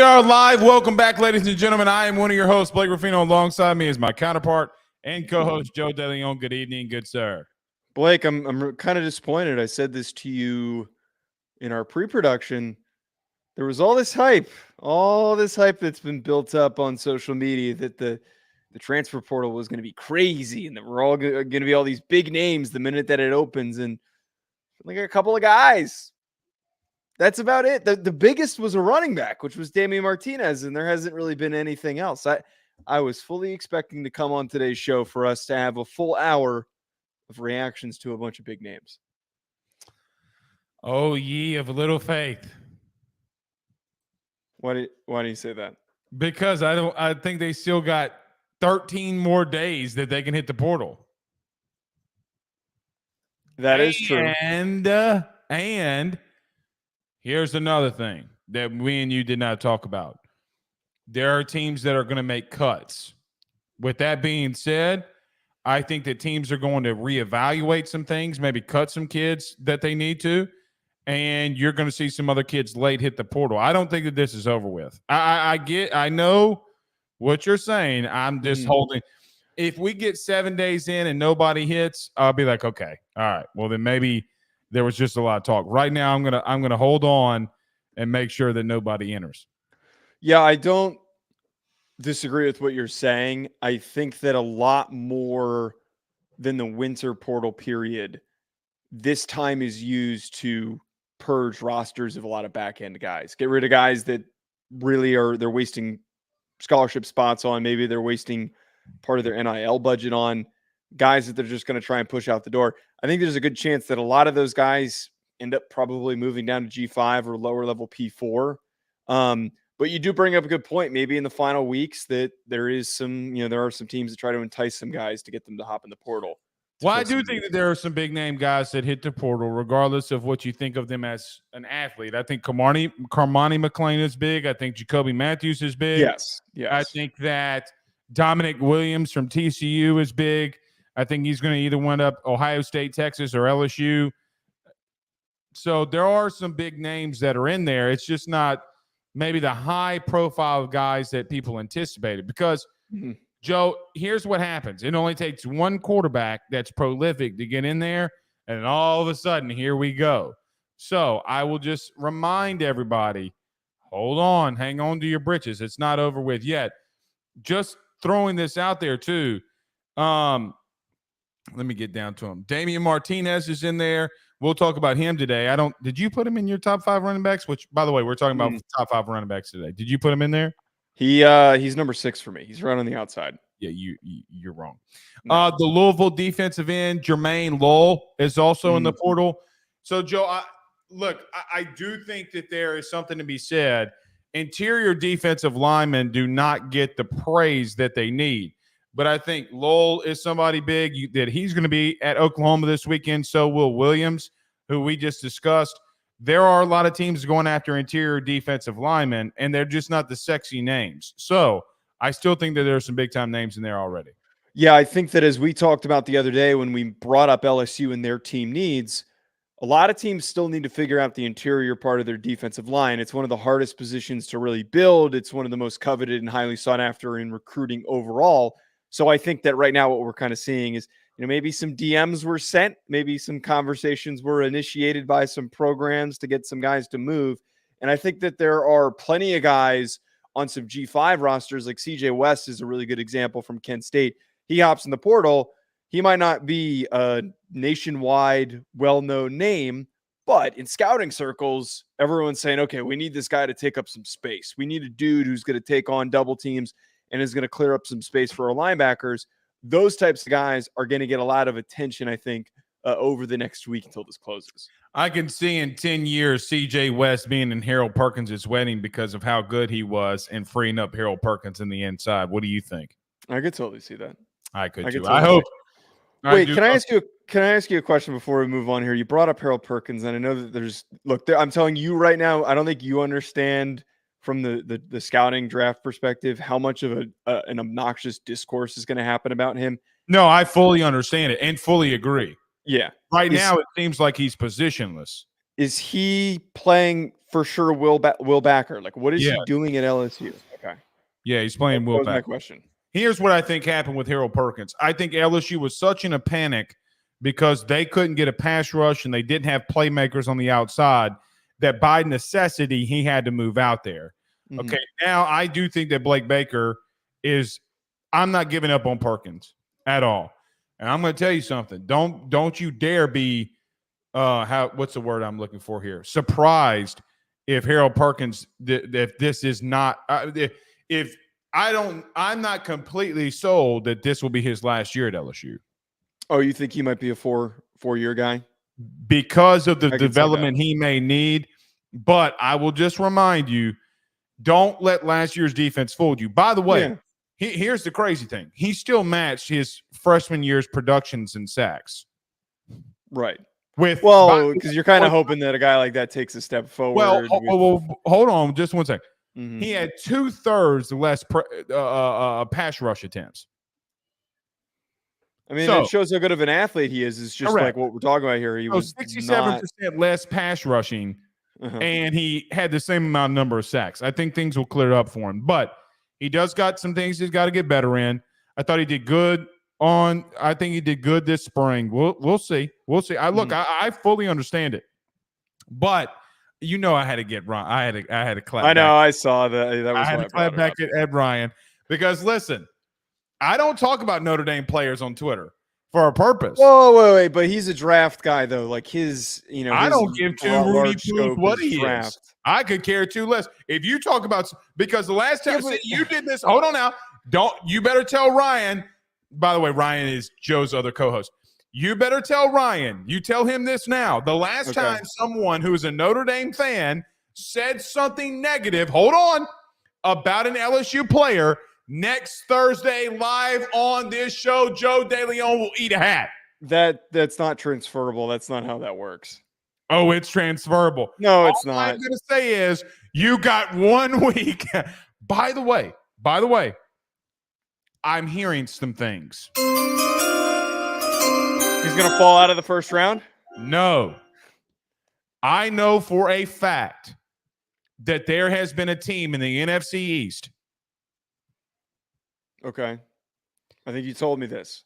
are live. Welcome back, ladies and gentlemen. I am one of your hosts, Blake Ruffino. Alongside me is my counterpart and co-host, Joe DeLeone. Good evening, good sir. Blake, I'm kind of disappointed. I said this to you in our pre-production. There was all this hype that's been built up on social media that the transfer portal was going to be crazy and that we're all going to be all these big names the minute that it opens, and like a couple of guys. That's about it. The biggest was a running back, which was Damian Martinez, and there hasn't really been anything else. I was fully expecting to come on today's show for us to have a full hour of reactions to a bunch of big names. Oh, ye of little faith. Why do you say that? Because I think they still got 13 more days that they can hit the portal. That is true. And here's another thing that we and you did not talk about. There are teams that are going to make cuts. With that being said, I think that teams are going to reevaluate some things, maybe cut some kids that they need to, and you're going to see some other kids late hit the portal. I don't think that this is over with. I know what you're saying. I'm just holding. If we get 7 days in and nobody hits, I'll be like, okay, all right. Well, then maybe there was just a lot of talk. Right now, I'm gonna hold on and make sure that nobody enters. Yeah, I don't disagree with what you're saying. I think that a lot more than the winter portal period, this time is used to purge rosters of a lot of back end guys. Get rid of guys that really they're wasting scholarship spots on. Maybe they're wasting part of their NIL budget on guys that they're just going to try and push out the door. I think there's a good chance that a lot of those guys end up probably moving down to G5 or lower level P4. But you do bring up a good point. Maybe in the final weeks that there are some teams that try to entice some guys to get them to hop in the portal. Well, I do think that there are some big name guys that hit the portal, regardless of what you think of them as an athlete. I think Cormani McClain is big. I think Jacoby Matthews is big. Yes. I think that Dominic Williams from TCU is big. I think he's going to either wind up Ohio State, Texas, or LSU. So there are some big names that are in there. It's just not maybe the high profile guys that people anticipated. Because, Joe, here's what happens. It only takes one quarterback that's prolific to get in there, and all of a sudden, here we go. So I will just remind everybody, hold on, hang on to your britches. It's not over with yet. Just throwing this out there, too. Let me get down to him. Damian Martinez is in there. We'll talk about him today. Did you put him in your top 5 running backs? Which, by the way, we're talking about top 5 running backs today. Did you put him in there? He's number 6 for me. He's right on the outside. Yeah, you're wrong. No. The Louisville defensive end, Jermaine Lowell, is also in the portal. So, Joe, I do think that there is something to be said. Interior defensive linemen do not get the praise that they need. But I think Lowell is somebody big that he's going to be at Oklahoma this weekend. So will Williams, who we just discussed. There are a lot of teams going after interior defensive linemen, and they're just not the sexy names. So I still think that there are some big-time names in there already. Yeah, I think that as we talked about the other day when we brought up LSU and their team needs, a lot of teams still need to figure out the interior part of their defensive line. It's one of the hardest positions to really build. It's one of the most coveted and highly sought after in recruiting overall. So I think that right now what we're kind of seeing is, maybe some DMs were sent, maybe some conversations were initiated by some programs to get some guys to move. And I think that there are plenty of guys on some G5 rosters, like CJ West is a really good example from Kent State. He hops in the portal. He might not be a nationwide well-known name, but in scouting circles, everyone's saying, okay, we need this guy to take up some space. We need a dude who's going to take on double teams and is going to clear up some space for our linebackers. Those types of guys are going to get a lot of attention, I think, over the next week until this closes. I can see in 10 years CJ West being in Harold Perkins' wedding because of how good he was and freeing up Harold Perkins in the inside. What do you think? I could totally see that. I could too. I hope. Wait, can I ask you a question before we move on here? You brought up Harold Perkins, and I know that I'm telling you right now, I don't think you understand from the scouting draft perspective how much of an obnoxious discourse is going to happen about him. No, I fully understand it and fully agree. Yeah. Now it seems like he's positionless. Is he playing for sure Will Backer? Like, what is Yeah. he doing at LSU? Okay. Yeah, he's playing That Will was my Backer. question. Here's what I think happened with Harold Perkins. I think LSU was such in a panic because they couldn't get a pass rush and they didn't have playmakers on the outside that by necessity he had to move out there. Mhm. Okay, now I do think that Blake Baker is – I'm not giving up on Perkins at all. And I'm going to tell you something. Don't you dare be what's the word I'm looking for here? Surprised if Harold Perkins if this is not if I'm not completely sold that this will be his last year at LSU. Oh, you think he might be a four-year guy? Because of the development he may need. But I will just remind you, don't let last year's defense fool you. By the way, here's the crazy thing. He still matched his freshman year's productions and sacks. Right. Because you're kind of hoping that a guy like that takes a step forward. Well, hold on just one second. Mm-hmm. He had 2/3 less pass rush attempts. I mean, it shows how good of an athlete he is. It's just correct. Like what we're talking about here. He was 67% less pass rushing, and he had the same number of sacks. I think things will clear up for him. But he does got some things he's got to get better in. I thought he did good I think he did good this spring. We'll see. We'll see. I fully understand it. But I had to get Ryan. I had to clap. I know. I saw that. That was I had to clap back at Ed Ryan because listen, I don't talk about Notre Dame players on Twitter for a purpose. Whoa, wait, but he's a draft guy though. Like his, I don't give two Rudy Poos what he is. I could care two less. If you talk about because the last time you did this, hold on now. You better tell Ryan. By the way, Ryan is Joe's other co-host. You better tell Ryan. You tell him this now. The last time someone who is a Notre Dame fan said something negative, hold on, about an LSU player, next Thursday live on this show, Joe DeLeone will eat a hat. That's not transferable. That's not how that works. Oh, it's transferable. No, it's not. All I'm going to say is you got 1 week. By the way, I'm hearing some things. He's going to fall out of the first round? No. I know for a fact that there has been a team in the NFC East. Okay. I think you told me this.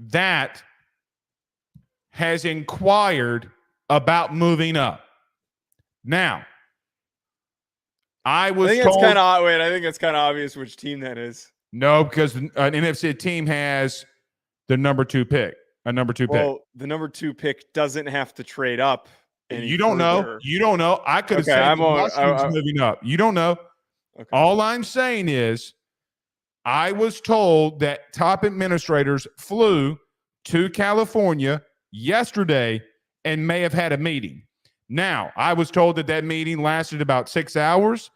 That has inquired about moving up. Now, I think it's kind of I think it's kind of obvious which team that is. No, because an NFC team has the number 2 pick. A number 2 pick. Well, the number 2 pick doesn't have to trade up. You don't know. You don't know. I could have said Washington's moving up. You don't know. Okay. All I'm saying is I was told that top administrators flew to California yesterday and may have had a meeting. Now, I was told that meeting lasted about 6 hours,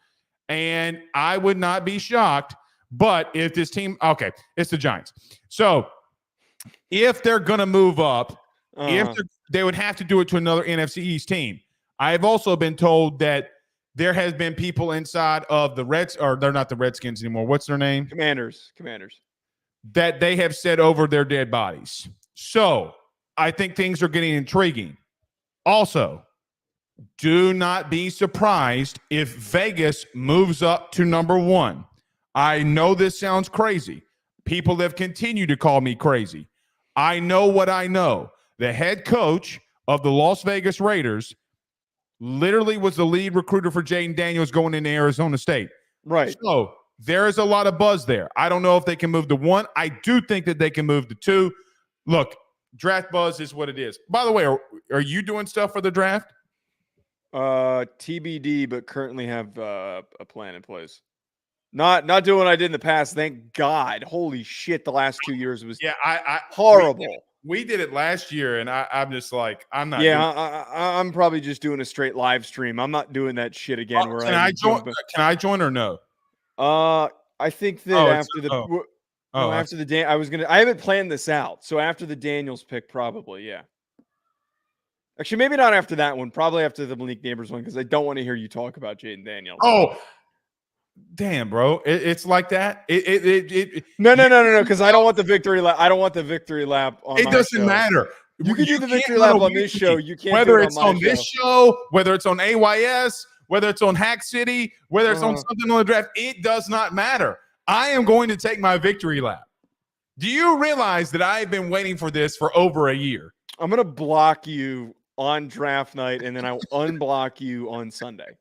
and I would not be shocked. But if this team, it's the Giants. So if they're going to move up, they would have to do it to another NFC East team. I have also been told that there has been people inside of the they're not the Redskins anymore. What's their name? Commanders. That they have said over their dead bodies. So I think things are getting intriguing. Also, do not be surprised if Vegas moves up to number 1. I know this sounds crazy. People have continued to call me crazy. I know what I know. The head coach of the Las Vegas Raiders literally was the lead recruiter for Jaden Daniels going into Arizona State. Right. So there is a lot of buzz there. I don't know if they can move to 1. I do think that they can move to 2. Look, draft buzz is what it is. By the way, are you doing stuff for the draft? TBD, but currently have a plan in place. Not doing what I did in the past. Thank God. Holy shit! The last 2 years was horrible. We did it last year, and I'm just like, I'm not. Yeah, I'm probably just doing a straight live stream. I'm not doing that shit again. Can I join or no? I think that after the I haven't planned this out. So after the Daniels pick, probably, yeah. Actually, maybe not after that one. Probably after the Malik Neighbors one, because I don't want to hear you talk about Jaden Daniels. Oh. Damn, bro, it's like that. No. Because I don't want the victory lap. I don't want the victory lap on. It doesn't matter. You can do the victory lap on this show. You can't whether it's on this show, whether it's on AYS, whether it's on Hack City, whether it's on something on the draft, it does not matter. I am going to take my victory lap. Do you realize that I've been waiting for this for over a year? I'm going to block you on draft night, and then I will unblock you on Sunday.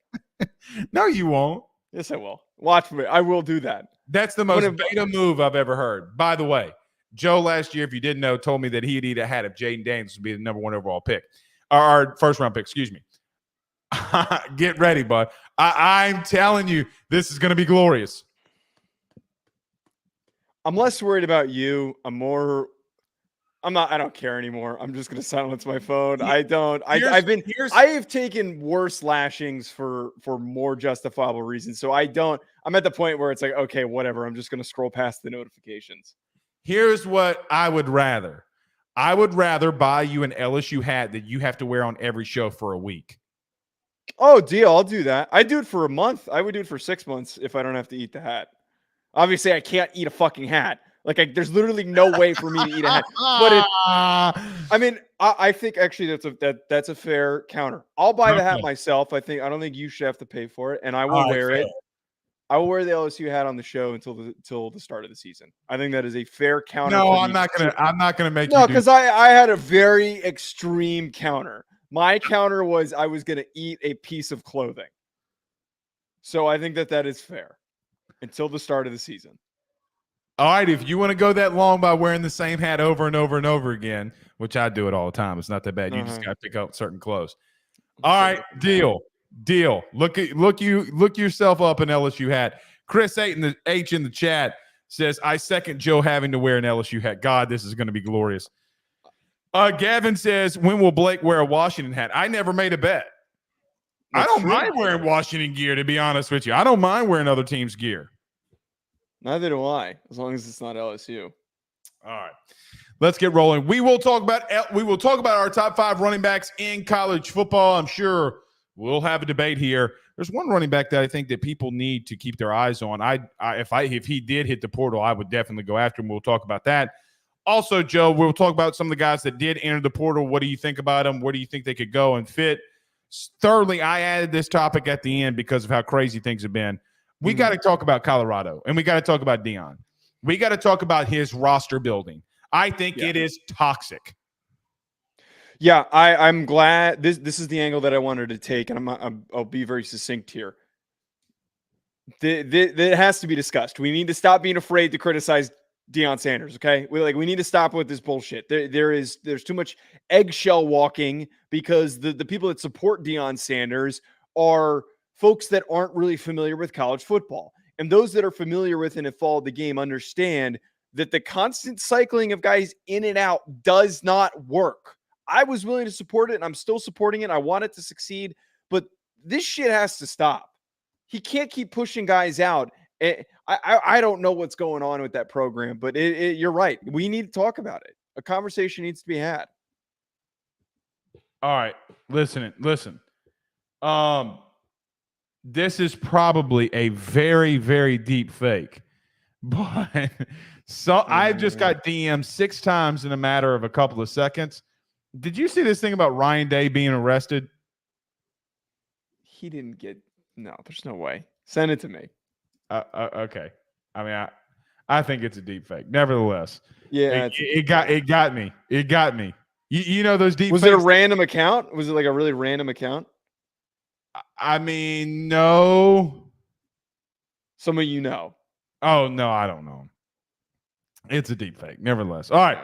No, you won't. Yes, I will. Watch me. I will do that. That's the most beta move I've ever heard. By the way, Joe last year, if you didn't know, told me that he'd eat a hat if Jaden Daniels would be the number 1 overall pick. Our first round pick, excuse me. Get ready, bud. I'm telling you, this is going to be glorious. I'm less worried about you. I don't care anymore. I'm just going to silence my phone. I have taken worse lashings for more justifiable reasons. So I'm at the point where it's like, okay, whatever. I'm just going to scroll past the notifications. Here's what I would rather. I would rather buy you an LSU hat that you have to wear on every show for a week. Oh, deal. I'll do that. I do it for a month. I would do it for 6 months if I don't have to eat the hat. Obviously, I can't eat a fucking hat. Like, there's literally no way for me to eat a hat. But I think actually that's a fair counter. I'll buy the hat myself. I don't think you should have to pay for it, and I will wear it. I will wear the LSU hat on the show until the start of the season. I think that is a fair counter. No, I'm not gonna make you. No, because I had a very extreme counter. My counter was I was gonna eat a piece of clothing. So I think that is fair until the start of the season. All right, if you want to go that long by wearing the same hat over and over and over again, which I do it all the time, it's not that bad. You just got to pick up certain clothes. All right, deal. Look yourself up an LSU hat. Chris H in the chat says, "I second Joe having to wear an LSU hat." God, this is going to be glorious. Gavin says, "When will Blake wear a Washington hat?" I never made a bet. I don't mind wearing Washington gear, to be honest with you. I don't mind wearing other teams' gear. Neither do I, as long as it's not LSU. All right, let's get rolling. We will talk about our top 5 running backs in college football. I'm sure we'll have a debate here. There's one running back that I think that people need to keep their eyes on. If he did hit the portal, I would definitely go after him. We'll talk about that. Also, Joe, we'll talk about some of the guys that did enter the portal. What do you think about them? Where do you think they could go and fit? Thirdly, I added this topic at the end because of how crazy things have been. We got to talk about Colorado, and we got to talk about Deion. We got to talk about his roster building. I think it is toxic. Yeah, I'm glad this is the angle that I wanted to take, and I'll be very succinct here. It has to be discussed. We need to stop being afraid to criticize Deion Sanders. Okay, we need to stop with this bullshit. There's too much eggshell walking because the people that support Deion Sanders are folks that aren't really familiar with college football. And those that are familiar with and have followed the game understand that the constant cycling of guys in and out does not work. I was willing to support it, and I'm still supporting it. I want it to succeed, but this shit has to stop. He can't keep pushing guys out. I don't know what's going on with that program, but you're right. We need to talk about it. A conversation needs to be had. All right. Listen. This is probably a very, very deep fake, but I just got DM'd 6 times in a matter of a couple of seconds. Did you see this thing about Ryan Day being arrested? He didn't get. No, there's no way. Send it to me. Okay. I mean, I think it's a deep fake. Nevertheless, yeah, it got me. It got me. You know those deep. Was it a random account? Was it like a really random account? I mean, no. Someone you know. Oh, no, I don't know. It's a deep fake. Nevertheless. All right.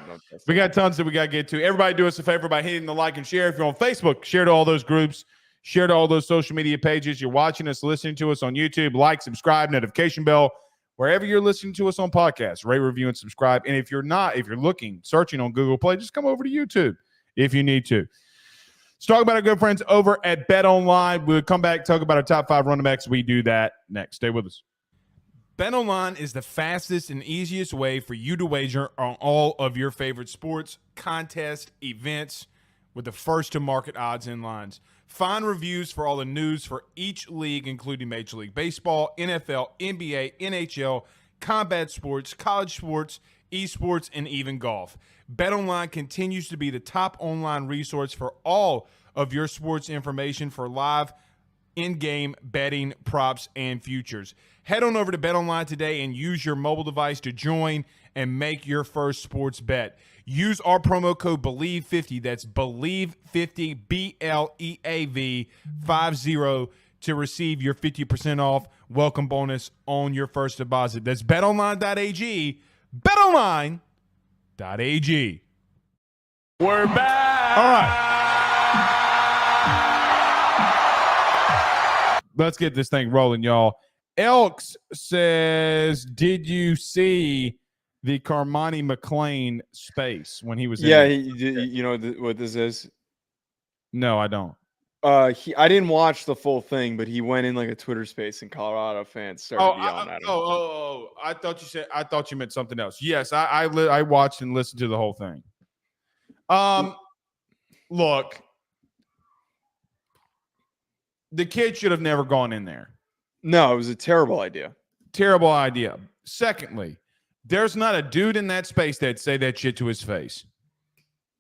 We got tons that we got to get to. Everybody do us a favor by hitting the like and share. If you're on Facebook, share to all those groups. Share to all those social media pages. You're watching us, listening to us on YouTube. Like, subscribe, notification bell. Wherever you're listening to us on podcasts, rate, review, and subscribe. And if you're searching on Google Play, just come over to YouTube if you need to. Let's talk about our good friends over at Bet Online. We'll come back, talk about our top 5 running backs. We do that next. Stay with us. Bet Online is the fastest and easiest way for you to wager on all of your favorite sports, contests, events with the first-to-market odds and lines. Find reviews for all the news for each league, including Major League Baseball, NFL, NBA, NHL, combat sports, college sports, esports, and even golf. BetOnline continues to be the top online resource for all of your sports information for live in-game betting, props, and futures. Head on over to BetOnline today and use your mobile device to join and make your first sports bet. Use our promo code BELIEVE50, that's BELIEVE50, BLEAV 50, to receive your 50% off welcome bonus on your first deposit. That's betonline.ag, betonline.ag. We're back. All right. Let's get this thing rolling, y'all. Elks says, did you see the Cormani McClain space when he was in Yeah, there? you know what this is? No, I don't. I didn't watch the full thing, but he went in like a Twitter space and Colorado fans started yelling at him. I thought you meant something else. Yes, I watched and listened to the whole thing. Look, the kid should have never gone in there. No, it was a terrible idea. Terrible idea. Secondly, there's not a dude in that space that'd say that shit to his face.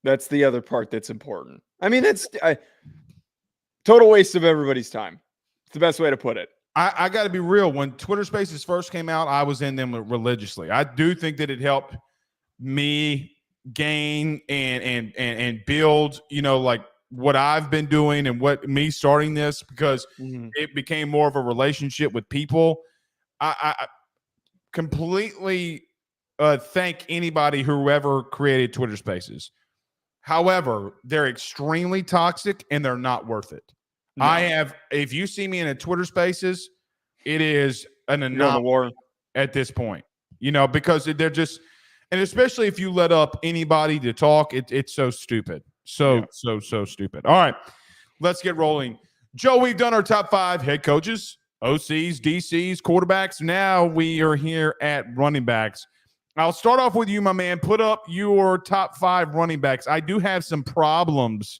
That's the other part that's important. I mean, that's total waste of everybody's time. It's the best way to put it. I got to be real. When Twitter Spaces first came out, I was in them religiously. I do think that it helped me gain and build, like what I've been doing and what me starting this, because it became more of a relationship with people. I completely thank anybody whoever created Twitter Spaces. However, they're extremely toxic and they're not worth it. No. If you see me in a Twitter Spaces, it is an anomaly at this point, because they're just, and especially if you let up anybody to talk, it's so stupid. So stupid. All right, let's get rolling. Joe, we've done our top 5 head coaches, OCs, DCs, quarterbacks. Now we are here at running backs. I'll start off with you, my man. Put up your top 5 running backs. I do have some problems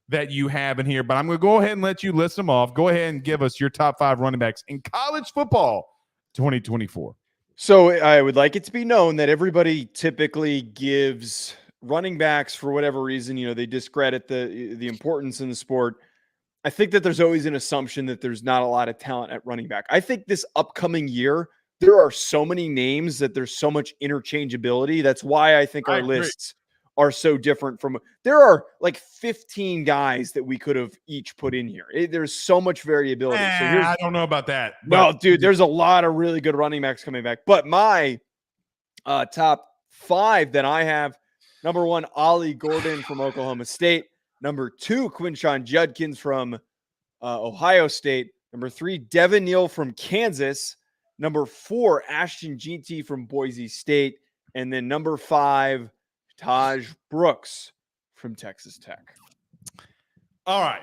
that you have in here, but I'm going to go ahead and let you list them off. Go ahead and give us your top 5 running backs in college football 2024. So I would like it to be known that everybody typically gives running backs, for whatever reason, they discredit the importance in the sport. I think that there's always an assumption that there's not a lot of talent at running back. I think this upcoming year, there are so many names that there's so much interchangeability. That's why I think our lists are so different from. There are like 15 guys that we could have each put in here. There's so much variability. So I don't know about that. No, dude, there's a lot of really good running backs coming back. But my top 5 that I have: number 1, Ollie Gordon from Oklahoma State. Number 2, Quinshon Judkins from Ohio State. Number 3, Devin Neal from Kansas. Number 4, Ashton Jeanty from Boise State. And then number 5, Taj Brooks from Texas Tech. All right.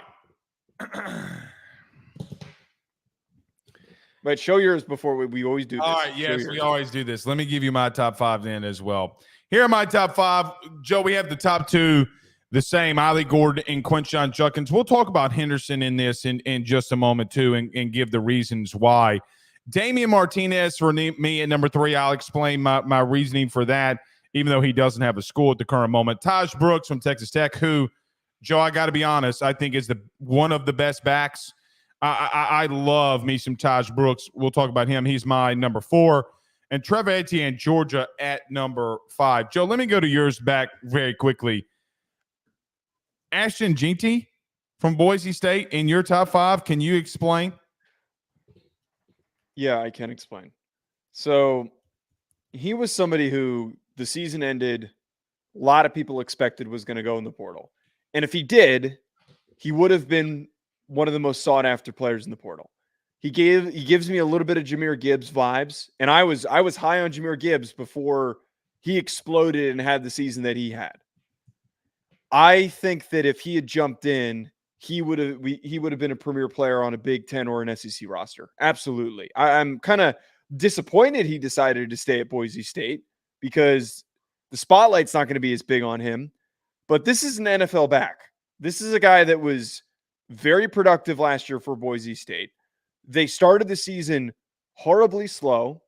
But show yours before we always do this. All right, yes, we always do this. Let me give you my top 5 then as well. Here are my top 5. Joe, we have the top 2 the same, Ollie Gordon and Quinshon Judkins. We'll talk about Henderson in this in just a moment too and give the reasons why. Damian Martinez for me at number 3. I'll explain my reasoning for that, even though he doesn't have a school at the current moment. Taj Brooks from Texas Tech, who, Joe, I got to be honest, I think is one of the best backs. I love me some Taj Brooks. We'll talk about him. He's my number 4. And Trevor Etienne, Georgia, at number 5. Joe, let me go to yours back very quickly. Ashton Jeanty from Boise State in your top 5. Can you explain? Yeah, I can explain. So he was somebody who the season ended, a lot of people expected was going to go in the portal. And if he did, he would have been one of the most sought after players in the portal. He gives me a little bit of Jahmyr Gibbs vibes. And I was high on Jahmyr Gibbs before he exploded and had the season that he had. I think that if he had jumped in, he would have been a premier player on a Big Ten or an SEC roster. Absolutely. I'm kind of disappointed he decided to stay at Boise State because the spotlight's not going to be as big on him. But this is an NFL back. This is a guy that was very productive last year for Boise State. They started the season horribly slow.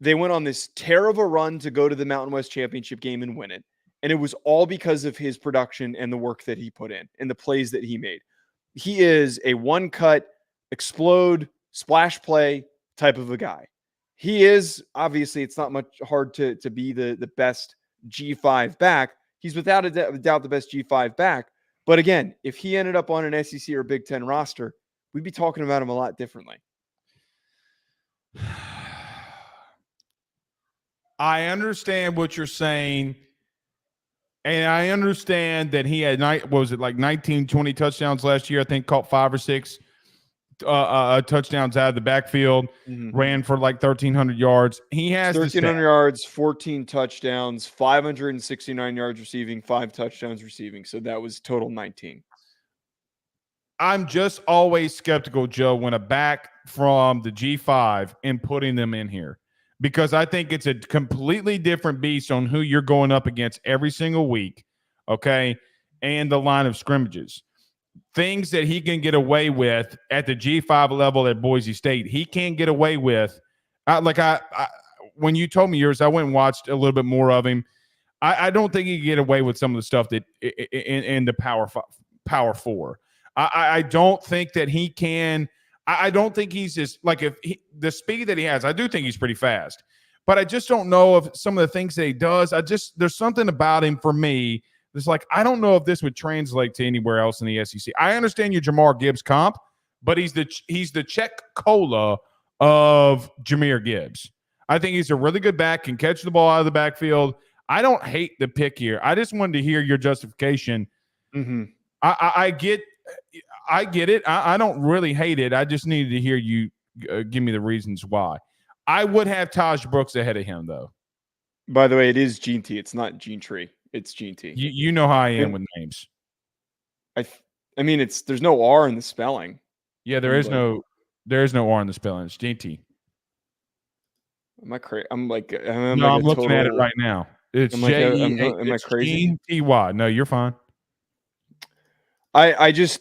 They went on this terrible run to go to the Mountain West Championship game and win it. And it was all because of his production and the work that he put in and the plays that he made. He is a one-cut explode, splash play type of a guy. He is, obviously, it's not much hard to be the best G5 back. He's without a doubt the best G5 back. But again, if he ended up on an SEC or Big Ten roster, we'd be talking about him a lot differently. I understand what you're saying. And I understand that he had, 19, 20 touchdowns last year. I think caught 5 or 6 touchdowns out of the backfield, ran for like 1,300 yards. He has 1,300 yards, 14 touchdowns, 569 yards receiving, 5 touchdowns receiving. So that was total 19. I'm just always skeptical, Joe, when a back from the G5 and putting them in here, because I think it's a completely different beast on who you're going up against every single week, okay, and the line of scrimmages. Things that he can get away with at the G5 level at Boise State, he can't get away with. When you told me yours, I went and watched a little bit more of him. I don't think he can get away with some of the stuff that in the Power 4. I don't think that he can. I don't think he's just like the speed that he has. I do think he's pretty fast, but I just don't know if some of the things that he does. There's something about him for me. It's like, I don't know if this would translate to anywhere else in the SEC. I understand your Jahmyr Gibbs comp, but he's the Czech Cola of Jahmyr Gibbs. I think he's a really good back, can catch the ball out of the backfield. I don't hate the pick here. I just wanted to hear your justification. Mm-hmm. I get it. I don't really hate it. I just needed to hear you give me the reasons why. I would have Taj Brooks ahead of him, though. By the way, it is Gene T. It's not Gene Tree. It's Gene T. You know how I am with names. I mean, there's no R in the spelling. Yeah, there is no R in the spelling. It's Gene T. Am I crazy? I'm looking at it right now. It's J-E-A. Am I crazy? Gene T-Y. No, you're fine. This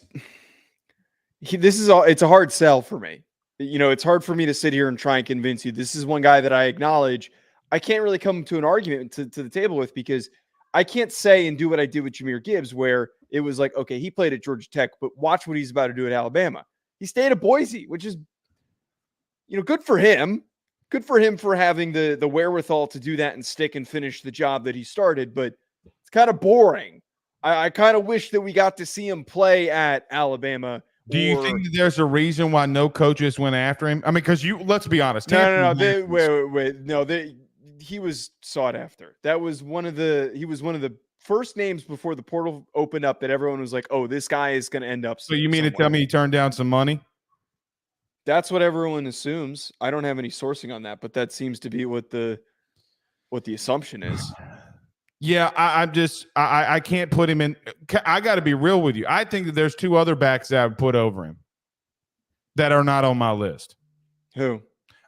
is all. It's a hard sell for me. It's hard for me to sit here and try and convince you. This is one guy that I acknowledge I can't really come to an argument to the table with, because I can't say and do what I did with Jahmyr Gibbs, where it was like, okay, he played at Georgia Tech, but watch what he's about to do at Alabama. He stayed at Boise, which is, good for him. Good for him for having the wherewithal to do that and stick and finish the job that he started, but it's kind of boring. I kind of wish that we got to see him play at Alabama. Do you think that there's a reason why no coaches went after him? I mean, because let's be honest. No. Wait. No, he was sought after. He was one of the first names before the portal opened up that everyone was like, oh, this guy is going to end up. So you mean to tell me he turned down some money? That's what everyone assumes. I don't have any sourcing on that, but that seems to be what the assumption is. Yeah, I can't put him in. I got to be real with you. I think that there's 2 other backs that I would put over him that are not on my list. Who?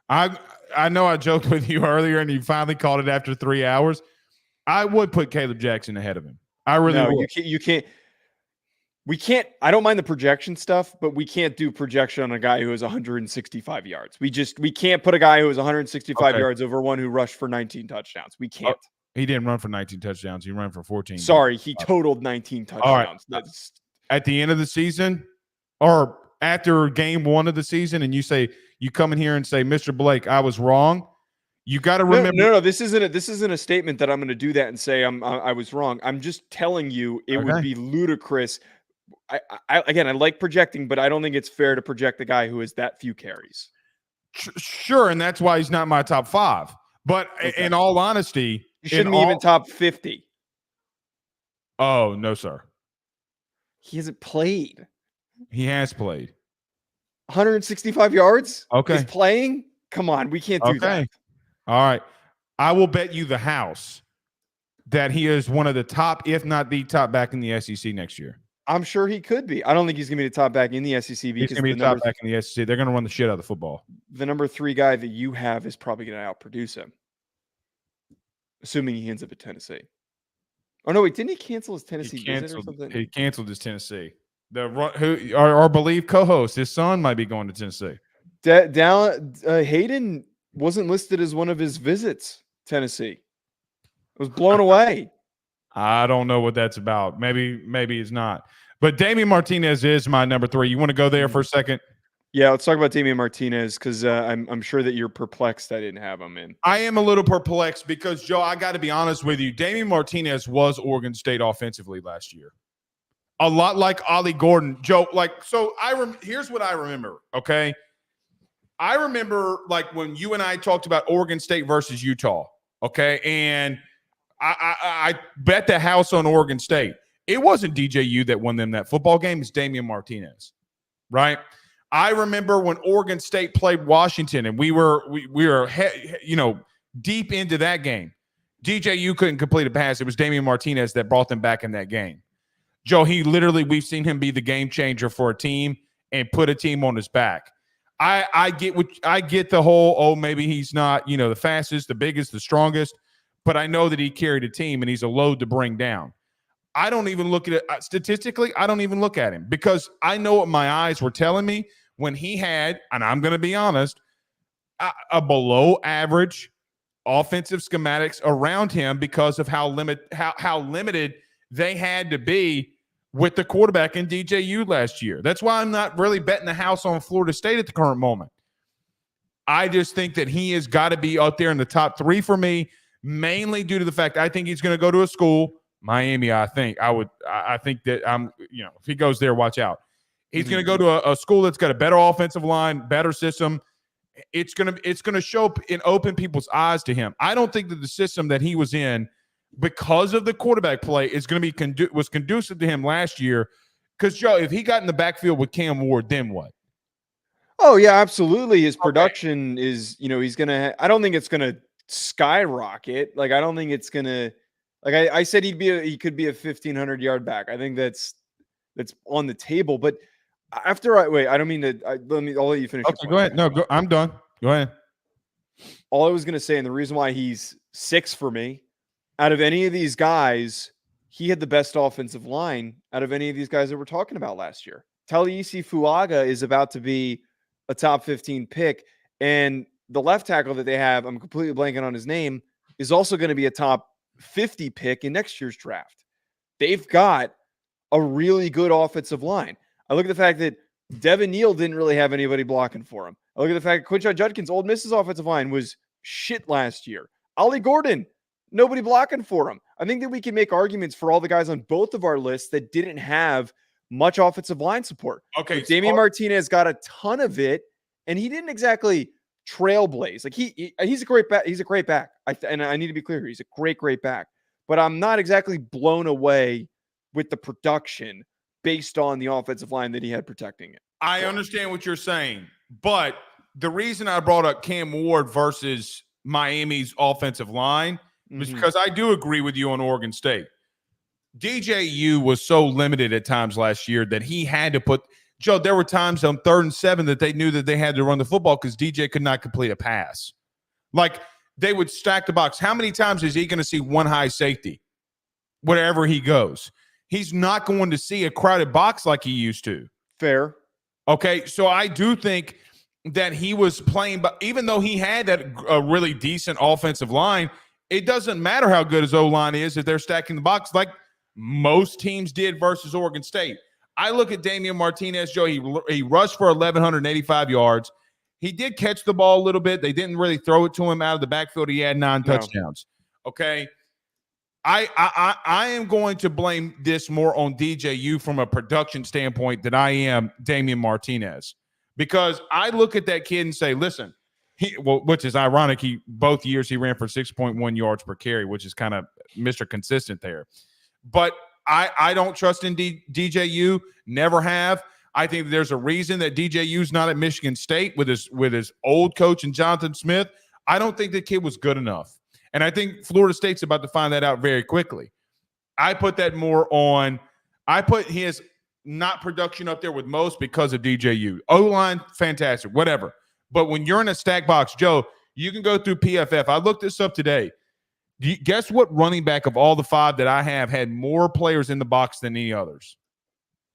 I know I joked with you earlier and you finally called it after 3 hours. I would put Caleb Jackson ahead of him. I really would. You can't. We can't. I don't mind the projection stuff, but we can't do projection on a guy who has 165 yards. We can't put a guy who has 165 yards over one who rushed for 19 touchdowns. We can't. He didn't run for 19 touchdowns. He ran for 14. Sorry, he totaled 19 touchdowns. Right. At the end of the season or after game 1 of the season, and you come in here and say, Mr. Blake, I was wrong. You got to remember. No. This isn't a statement that I'm going to do that and say I was wrong. I'm just telling you it would be ludicrous. I like projecting, but I don't think it's fair to project the guy who has that few carries. Sure, and that's why he's not my top 5. But in all honesty, he shouldn't be even top 50. Oh, no, sir. He hasn't played. He has played. 165 yards? Okay. He's playing? Come on, we can't do that. All right. I will bet you the house that he is one of the top, if not the top back in the SEC next year. I'm sure he could be. I don't think he's going to be the top back in the SEC because he's going to be the top back in the SEC. They're going to run the shit out of the football. The number 3 guy that you have is probably going to outproduce him, assuming he ends up at Tennessee. Oh no, wait! Didn't he cancel his Tennessee visit or something? He canceled his Tennessee. Our believed co-host, his son might be going to Tennessee. Hayden wasn't listed as one of his visits. Tennessee. I was blown away. I don't know what that's about. Maybe it's not. But Damian Martinez is my number 3. You want to go there for a second? Yeah, let's talk about Damian Martinez because I'm sure that you're perplexed I didn't have him in. I am a little perplexed because, Joe, I got to be honest with you. Damian Martinez was Oregon State offensively last year. A lot like Ollie Gordon. Joe, here's what I remember, okay? I remember, like, when you and I talked about Oregon State versus Utah, okay? And I bet the house on Oregon State. It wasn't DJU that won them that football game. It's Damian Martinez, right? I remember when Oregon State played Washington, and we were deep into that game. DJU couldn't complete a pass. It was Damian Martinez that brought them back in that game. Joe, we've seen him be the game changer for a team and put a team on his back. I get the whole, maybe he's not, the fastest, the biggest, the strongest, but I know that he carried a team and he's a load to bring down. I don't even look at it statistically. I don't even look at him because I know what my eyes were telling me when he had, and I'm going to be honest, a below average offensive schematics around him because of how limited they had to be with the quarterback in DJU last year. That's why I'm not really betting the house on Florida State at the current moment. I just think that he has got to be out there in the top 3 for me, mainly due to the fact I think he's going to go to a school, Miami. I think that if he goes there, watch out. He's going to go to a school that's got a better offensive line, better system. It's going to show and open people's eyes to him. I don't think that the system that he was in, because of the quarterback play, is going to be was conducive to him last year. Because, Joe, if he got in the backfield with Cam Ward, then what? Oh, yeah, absolutely. His production is, he's going to – I don't think it's going to skyrocket. Like, I don't think it's going to – like, I said he could be a 1,500-yard back. I think that's on the table. But after I don't mean to I'll let you finish. Okay, go ahead. No, I'm done. Go ahead. All I was going to say, and the reason why he's 6 for me, out of any of these guys, he had the best offensive line out of any of these guys that we're talking about last year. Taliesin Fuaga is about to be a top 15 pick, and the left tackle that they have, I'm completely blanking on his name, is also going to be a top 50 pick in next year's draft. They've got a really good offensive line. I look at the fact that Devin Neal didn't really have anybody blocking for him. I look at the fact that Quinshon Judkins, Ole Miss's offensive line, was shit last year. Ollie Gordon, nobody blocking for him. I think that we can make arguments for all the guys on both of our lists that didn't have much offensive line support. Okay, Damian Martinez got a ton of it, and he didn't exactly trailblaze. Like he's a great back. He's a great back. And I need to be clear, he's a great back. But I'm not exactly blown away with the production based on the offensive line that he had protecting it. I understand what you're saying, but the reason I brought up Cam Ward versus Miami's offensive line was because I do agree with you on Oregon State. DJU was so limited at times last year that he had to put – Joe, there were times on 3rd and 7 that they knew that they had to run the football because DJ could not complete a pass. Like, they would stack the box. How many times is he going to see one high safety wherever he goes? He's not going to see a crowded box like he used to. Fair. Okay, so I do think that he was playing – but even though he had a really decent offensive line, it doesn't matter how good his O-line is if they're stacking the box like most teams did versus Oregon State. I look at Damian Martinez, Joe. He rushed for 1,185 yards. He did catch the ball a little bit. They didn't really throw it to him out of the backfield. He had 9 touchdowns. Okay. I am going to blame this more on DJU from a production standpoint than I am Damian Martinez, because I look at that kid and say, listen, which is ironic. Both years he ran for 6.1 yards per carry, which is kind of Mr. Consistent there. But I don't trust in DJU. Never have. I think there's a reason that DJU's not at Michigan State with his old coach and Jonathan Smith. I don't think the kid was good enough. And I think Florida State's about to find that out very quickly. I put his not production up there with most because of DJU. O-line, fantastic, whatever. But when you're in a stack box, Joe, you can go through PFF. I looked this up today. Guess what running back of all the 5 that I have had more players in the box than any others?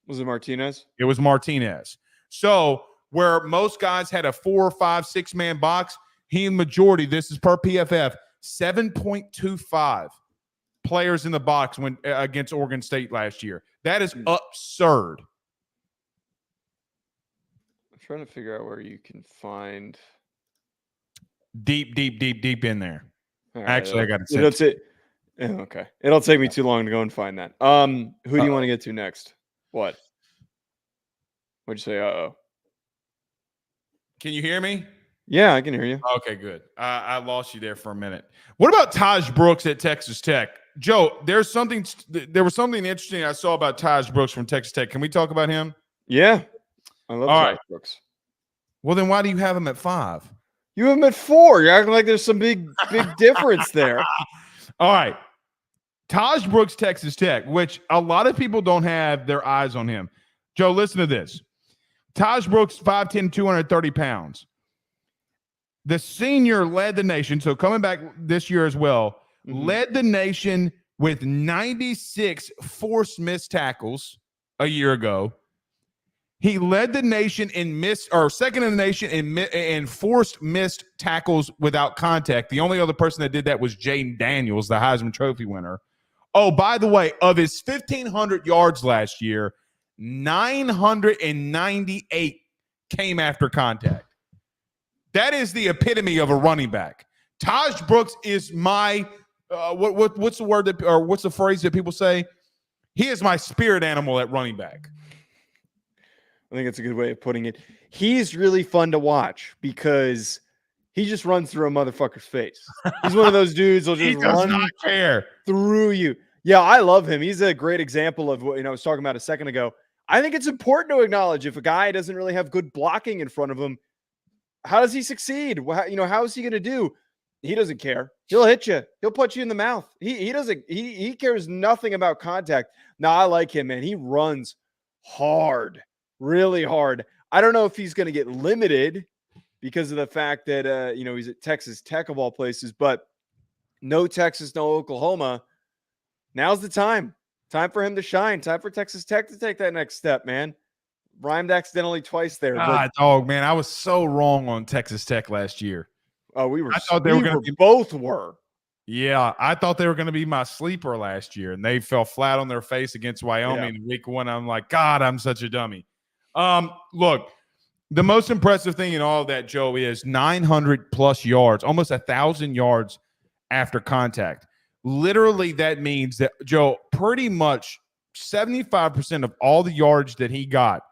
Was it Martinez? It was Martinez. So where most guys had a 4, 5, 6-man box, he in majority, this is per PFF, 7.25 players in the box when against Oregon State last year. That is absurd. trying to figure out where you can find Deep in there. All Actually, I got it. It'll take okay. It'll take me too long to go and find that. Who do you want to get to next? What? What'd you say? Uh-oh. Can you hear me? Yeah, I can hear you. Okay, good. I lost you there for a minute. What about Taj Brooks at Texas Tech? Joe, there was something interesting I saw about Taj Brooks from Texas Tech. Can we talk about him? Yeah. I love Taj Brooks. Well, then why do you have him at 5? You have him at 4. You're acting like there's some big difference there. All right. Taj Brooks, Texas Tech, which a lot of people don't have their eyes on him. Joe, listen to this. Taj Brooks, 5'10", 230 pounds. The senior led the nation, so coming back this year as well, led the nation with 96 forced missed tackles a year ago. He led the nation in second in the nation in forced missed tackles without contact. The only other person that did that was Jaden Daniels, the Heisman Trophy winner. Oh, by the way, of his 1,500 yards last year, 998 came after contact. That is the epitome of a running back. Taj Brooks is my what's the word what's the phrase that people say? He is my spirit animal at running back. I think it's a good way of putting it. He's really fun to watch because he just runs through a motherfucker's face. He's one of those dudes who'll just run through you. Yeah, I love him. He's a great example of what I was talking about a second ago. I think it's important to acknowledge if a guy doesn't really have good blocking in front of him, how does he succeed? How is he going to do? He doesn't care. He'll hit you. He'll put you in the mouth. He doesn't. He cares nothing about contact. Now, I like him, man. He runs hard, really hard. I don't know if he's going to get limited because of the fact that he's at Texas Tech of all places, but no Texas, no Oklahoma. Now's the time. Time for him to shine. Time for Texas Tech to take that next step, man. Rhymed accidentally twice there. Dog, man. I was so wrong on Texas Tech last year. Oh, we were. I thought they were going to be both were. Yeah, I thought they were going to be my sleeper last year, and they fell flat on their face against Wyoming in week 1. I'm like, God, I'm such a dummy. Look, the most impressive thing in all of that, Joe, is 900 plus yards, almost 1,000 yards after contact. Literally, that means that, Joe, pretty much 75% of all the yards that he got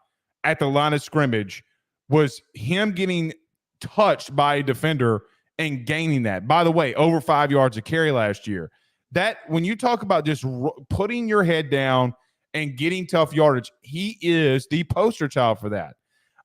at the line of scrimmage was him getting touched by a defender and gaining that. By the way, over 5 yards a carry last year. That, when you talk about just putting your head down and getting tough yardage, he is the poster child for that.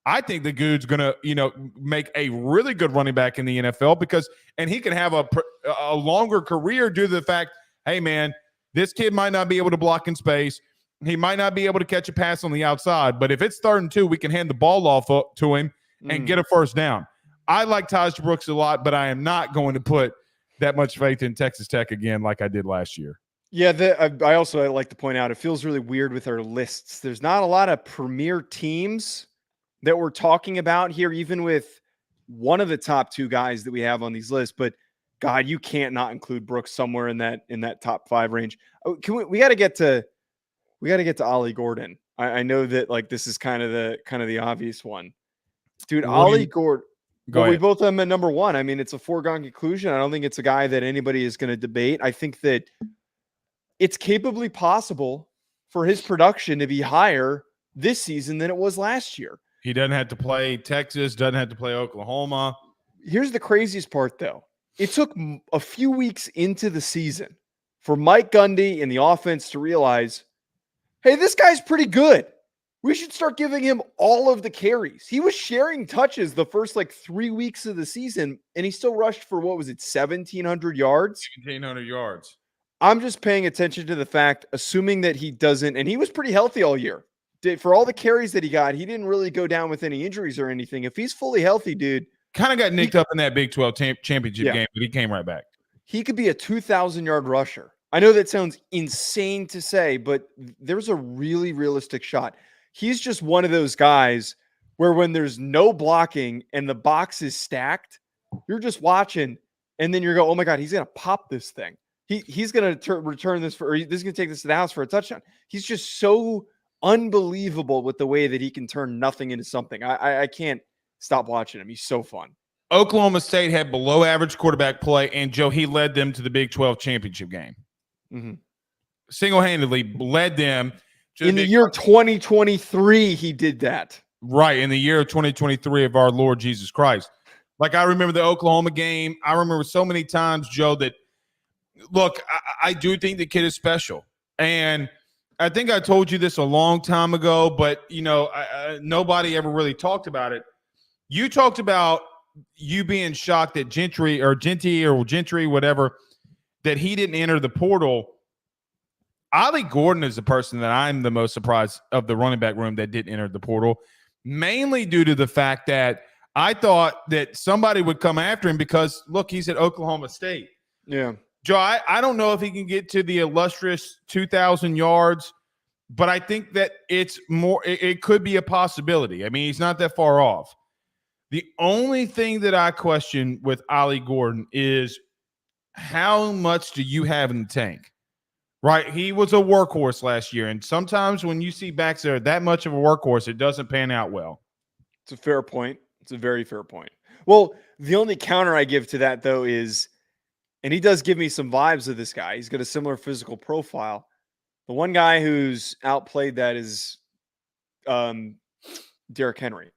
I think the dude's going to, make a really good running back in the NFL and he can have a longer career due to the fact, hey, man, this kid might not be able to block in space. He might not be able to catch a pass on the outside, but if it's 3rd and 2, we can hand the ball off to him and get a first down. I like Taj Brooks a lot, but I am not going to put that much faith in Texas Tech again like I did last year. Yeah, I also like to point out, it feels really weird with our lists. There's not a lot of premier teams that we're talking about here, even with one of the top 2 guys that we have on these lists. But God, you can't not include Brooks somewhere in that top 5 range. We got to get to Ollie Gordon. I know that this is kind of the obvious one, dude. Ollie Gordon. We both have him at number 1. I mean, it's a foregone conclusion. I don't think it's a guy that anybody is going to debate. I think that it's capably possible for his production to be higher this season than it was last year. He doesn't have to play Texas, doesn't have to play Oklahoma. Here's the craziest part, though. It took a few weeks into the season for Mike Gundy and the offense to realize, hey, this guy's pretty good. We should start giving him all of the carries. He was sharing touches the first 3 weeks of the season, and he still rushed for, 1,700 yards? 1,700 yards. I'm just paying attention to the fact, assuming that he doesn't, and he was pretty healthy all year. For all the carries that he got, he didn't really go down with any injuries or anything. If he's fully healthy, dude. Kind of got nicked up in that Big 12 championship game, but he came right back. He could be a 2,000-yard rusher. I know that sounds insane to say, but there's a really realistic shot. He's just one of those guys where when there's no blocking and the box is stacked, you're just watching, and then you're going, oh, my God, he's going to pop this thing. He's going to return this this is going to take this to the house for a touchdown. He's just so unbelievable with the way that he can turn nothing into something. I can't stop watching him. He's so fun. Oklahoma State had below average quarterback play, and Joe, he led them to the Big 12 championship game. Mm-hmm. Single-handedly led them to in the year 2023. He did that. Right, in the year of 2023 of our Lord Jesus Christ. Like, I remember the Oklahoma game. I remember so many times, Joe, that, look, I do think the kid is special. And I think I told you this a long time ago, but, nobody ever really talked about it. You talked about you being shocked that Gentry, whatever, that he didn't enter the portal. Ollie Gordon is the person that I'm the most surprised of the running back room that didn't enter the portal, mainly due to the fact that I thought that somebody would come after him because, look, he's at Oklahoma State. Yeah. Joe, I don't know if he can get to the illustrious 2,000 yards, but I think that it could be a possibility. I mean, he's not that far off. The only thing that I question with Ollie Gordon is how much do you have in the tank? Right? He was a workhorse last year, and sometimes when you see backs that are that much of a workhorse, it doesn't pan out well. It's a fair point. It's a very fair point. Well, the only counter I give to that, though, is, and he does give me some vibes of this guy. He's got a similar physical profile. The one guy who's outplayed that is Derrick Henry.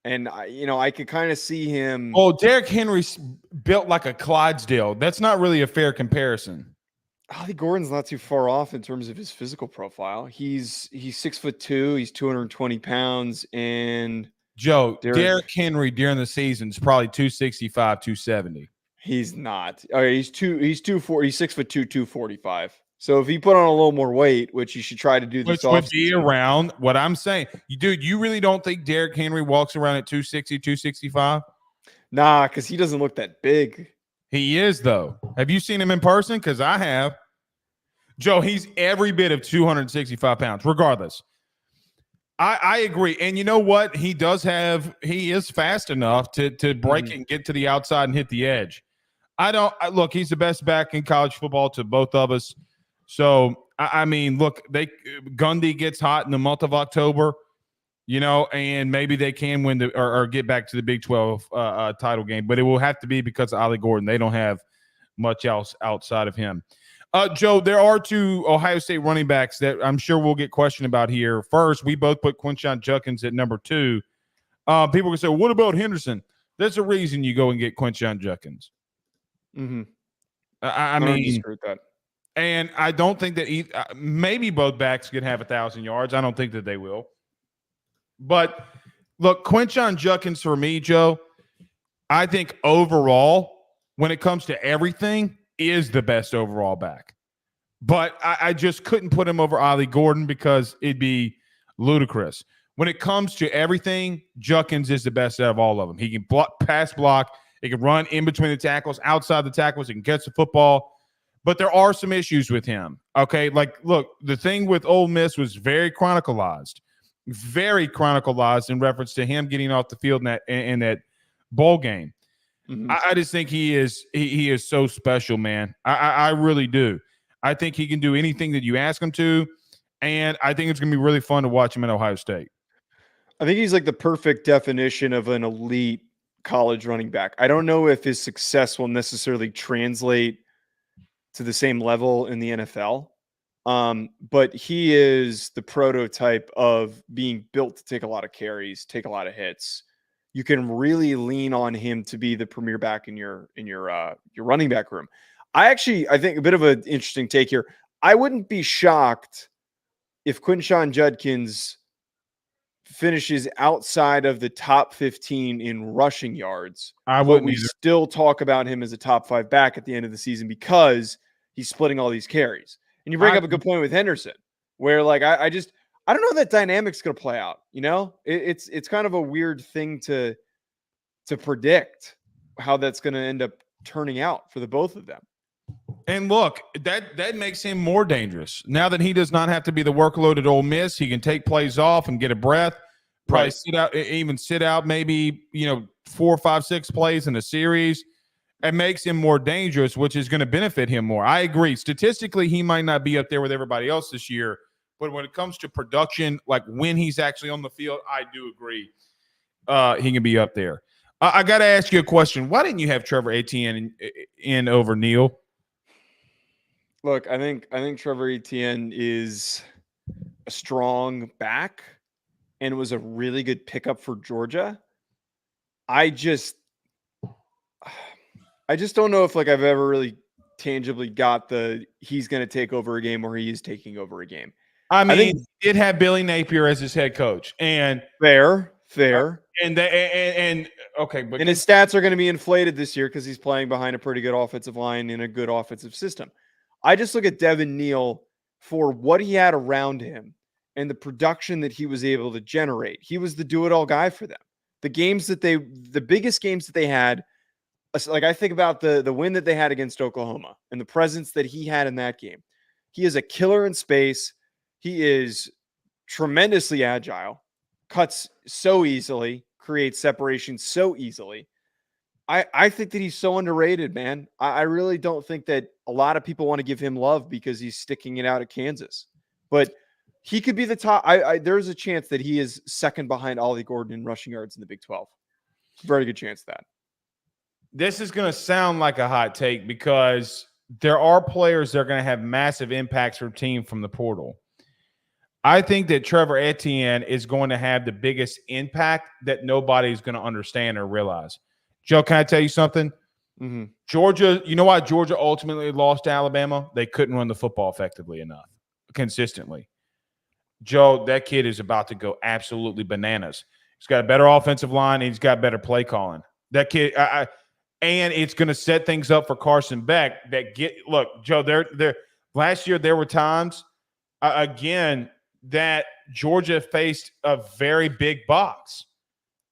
And, I could kind of see him. Oh, Derrick Henry's built like a Clydesdale. That's not really a fair comparison. Ollie Gordon's not too far off in terms of his physical profile. He's 6'2", he's 220 pounds, and Joe, Derrick Henry during the season is probably 265, 270. He's not. Okay, he's 6'2", 245. So if he put on a little more weight, which he should try to do this offseason, would be around what I'm saying. Dude, you really don't think Derrick Henry walks around at 260, 265? Nah, because he doesn't look that big. He is, though. Have you seen him in person? Because I have. Joe, he's every bit of 265 pounds, regardless. I agree. And you know what? He is fast enough to break and get to the outside and hit the edge. Look, he's the best back in college football to both of us. So, I mean, look, Gundy gets hot in the month of October, and maybe they can win or get back to the Big 12 title game. But it will have to be because of Ollie Gordon. They don't have much else outside of him. Joe, there are two Ohio State running backs that I'm sure we'll get questioned about here. First, we both put Quinshon Judkins at number 2. People can say, what about Henderson? There's a reason you go and get Quinshon Judkins. Mm-hmm. I mean, that. And I don't think that maybe both backs could have 1,000 yards. I don't think that they will. But, look, Quinshon Judkins for me, Joe, I think overall, when it comes to everything, is the best overall back. But I just couldn't put him over Ollie Gordon because it'd be ludicrous. When it comes to everything, Judkins is the best out of all of them. He can pass block. He can run in between the tackles, outside the tackles. He can catch the football. But there are some issues with him, okay? Like, look, the thing with Ole Miss was very chronicalized in reference to him getting off the field in that bowl game. Mm-hmm. I just think he is so special, man. I really do. I think he can do anything that you ask him to, and I think it's going to be really fun to watch him at Ohio State. I think he's like the perfect definition of an elite college running back. I don't know if his success will necessarily translate to the same level in the NFL, but he is the prototype of being built to take a lot of carries, take a lot of hits. You can really lean on him to be the premier back in your running back room. I think a bit of an interesting take here. I wouldn't be shocked if Quinshon Judkins finishes outside of the top 15 in rushing yards. But we still talk about him as a top 5 back at the end of the season because he's splitting all these carries. And you bring up a good point with Henderson, where like I don't know that dynamic's going to play out. It's kind of a weird thing to predict how that's going to end up turning out for the both of them. And look, that makes him more dangerous. Now that he does not have to be the workload at Ole Miss, he can take plays off and get a breath, probably sit out maybe, 4, 5, 6 plays in a series. It makes him more dangerous, which is going to benefit him more. I agree. Statistically, he might not be up there with everybody else this year, But when it comes to production, like when he's actually on the field, I do agree he can be up there. I got to ask you a question. Why didn't you have Trevor Etienne in over Neal? Look, I think Trevor Etienne is a strong back and was a really good pickup for Georgia. I just don't know if like I've ever really tangibly got he's going to take over a game or he is taking over a game. I mean, he did have Billy Napier as his head coach, and fair, and okay, but his stats are going to be inflated this year because he's playing behind a pretty good offensive line in a good offensive system. I just look at Devin Neal for what he had around him and the production that he was able to generate. He was the do-it-all guy for them. The biggest games that they had, like I think about the win that they had against Oklahoma and the presence that he had in that game. He is a killer in space. He is tremendously agile, cuts so easily, creates separation so easily. I think that he's so underrated, man. I really don't think that a lot of people want to give him love because he's sticking it out at Kansas. But he could be the top. There's a chance that he is second behind Ollie Gordon in rushing yards in the Big 12. Very good chance of that. This is going to sound like a hot take because there are players that are going to have massive impacts for team from the portal. I think that Trevor Etienne is going to have the biggest impact that nobody's going to understand or realize. Joe, can I tell you something? Mm-hmm. Georgia, you know why Georgia ultimately lost to Alabama? They couldn't run the football effectively enough, consistently. Joe, that kid is about to go absolutely bananas. He's got a better offensive line, and he's got better play calling. That kid, and it's going to set things up for Carson Beck. Look, Joe. There. Last year there were times, again, that Georgia faced a very big box.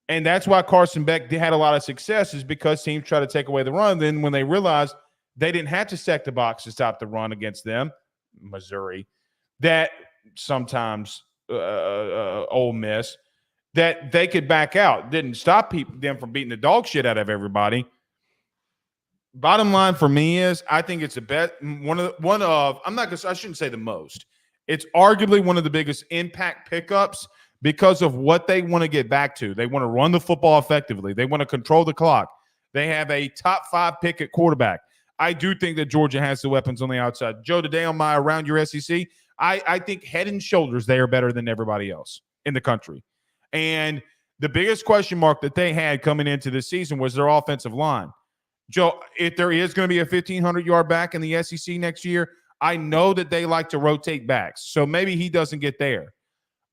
And that's why Carson Beck had a lot of success, is because teams try to take away the run. Then when they realized they didn't have to stack the box to stop the run against them, Missouri, that sometimes Ole Miss, that they could back out. Didn't stop them from beating the dog shit out of everybody. Bottom line for me is I think it's a bet. I shouldn't say the most. It's arguably one of the biggest impact pickups because of what they want to get back to. They want to run the football effectively. They want to control the clock. They have a top 5 pick at quarterback. I do think that Georgia has the weapons on the outside. Joe, today on my Around Your SEC, I think head and shoulders they are better than everybody else in the country. And the biggest question mark that they had coming into this season was their offensive line. Joe, if there is going to be a 1,500-yard back in the SEC next year, I know that they like to rotate backs. So maybe he doesn't get there.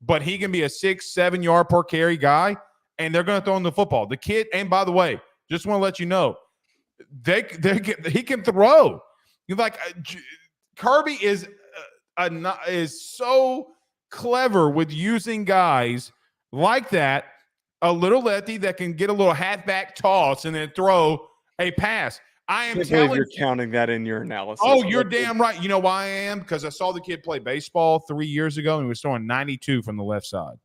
But he can be a 6-7 yard per carry guy, and they're going to throw him the football. The kid, and by the way, just want to let you know, he can throw. You're like Kirby is so clever with using guys like that, a little lefty that can get a little halfback toss and then throw a pass. I am telling you, you're counting that in your analysis. Oh, you're damn right. You know why I am? Because I saw the kid play baseball 3 years ago, and he was throwing 92 from the left side.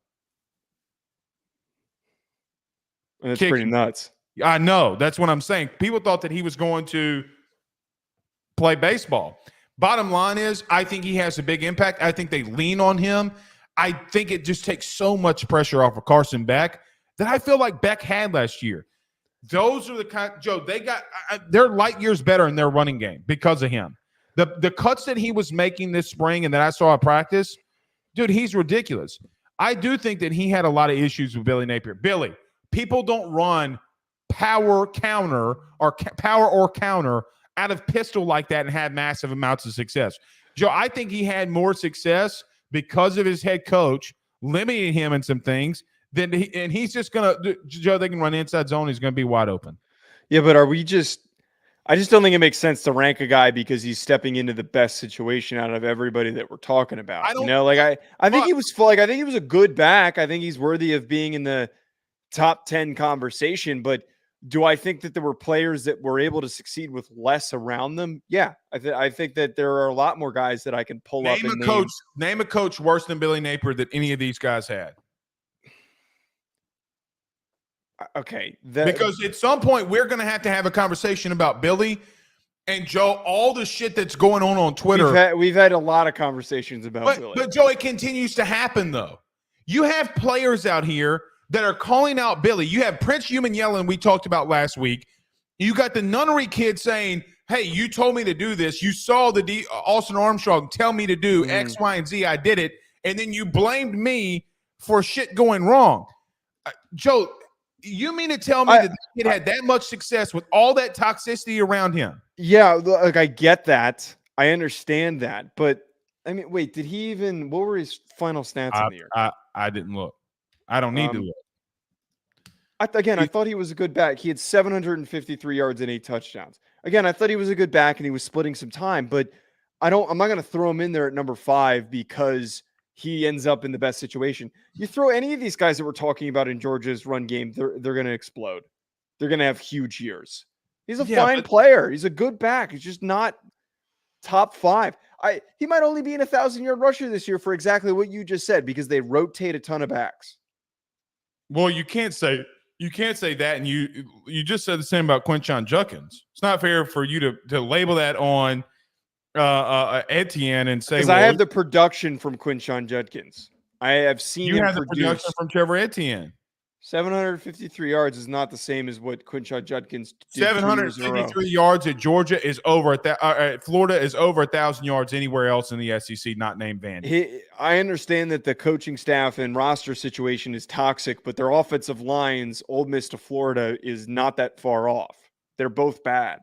And it's pretty nuts. I know. That's what I'm saying. People thought that he was going to play baseball. Bottom line is, I think he has a big impact. I think they lean on him. I think it just takes so much pressure off of Carson Beck that I feel like Beck had last year. Those are the kind, Joe, they're light years better in their running game because of him. The cuts that he was making this spring and that I saw at practice, dude, he's ridiculous. I do think that he had a lot of issues with Billy Napier. Billy, people don't run power or counter out of pistol like that and have massive amounts of success. Joe, I think he had more success because of his head coach limiting him in some things. And he's just going to – Joe, they can run inside zone. He's going to be wide open. Yeah, but I just don't think it makes sense to rank a guy because he's stepping into the best situation out of everybody that we're talking about. I think he was I think he was a good back. I think he's worthy of being in the top 10 conversation. But do I think that there were players that were able to succeed with less around them? Yeah, I think that there are a lot more guys that I can pull up and name a coach worse than Billy Napier that any of these guys had. Okay. Because at some point we're going to have a conversation about Billy And Joe, all the shit that's going on Twitter. We've had a lot of conversations about Billy. But Joe, it continues to happen though. You have players out here that are calling out Billy. You have Prince Human yelling, we talked about last week. You got the nunnery kid saying, hey, you told me to do this. You saw the Austin Armstrong tell me to do X, Y, and Z. I did it. And then you blamed me for shit going wrong. Joe, you mean to tell me that this kid had that much success with all that toxicity around him? Yeah, like I get that. I understand that. But, I mean, wait, did he even – what were his final stats in the year? I didn't look. I don't need to look. I thought he was a good back. He had 753 yards and 8 touchdowns. Again, I thought he was a good back and he was splitting some time, but I'm not going to throw him in there at number 5 because he ends up in the best situation. You throw any of these guys that we're talking about in Georgia's run game, they're going to explode. They're going to have huge years. He's a fine player. He's a good back. He's just not top 5. He might only be an 1,000-yard rusher this year for exactly what you just said because they rotate a ton of backs. Well, you can't say that, and you just said the same about Quinshon Judkins. It's not fair for you to label that on Etienne and say, because I have the production from Quinshon Judkins. I have seen him have the production from Trevor Etienne. 753 yards is not the same as what Quinshon Judkins did. 753 yards at Georgia is over at Florida is over 1,000 yards anywhere else in the SEC, not named Vandy. I understand that the coaching staff and roster situation is toxic, but their offensive lines, Ole Miss to Florida, is not that far off. They're both bad.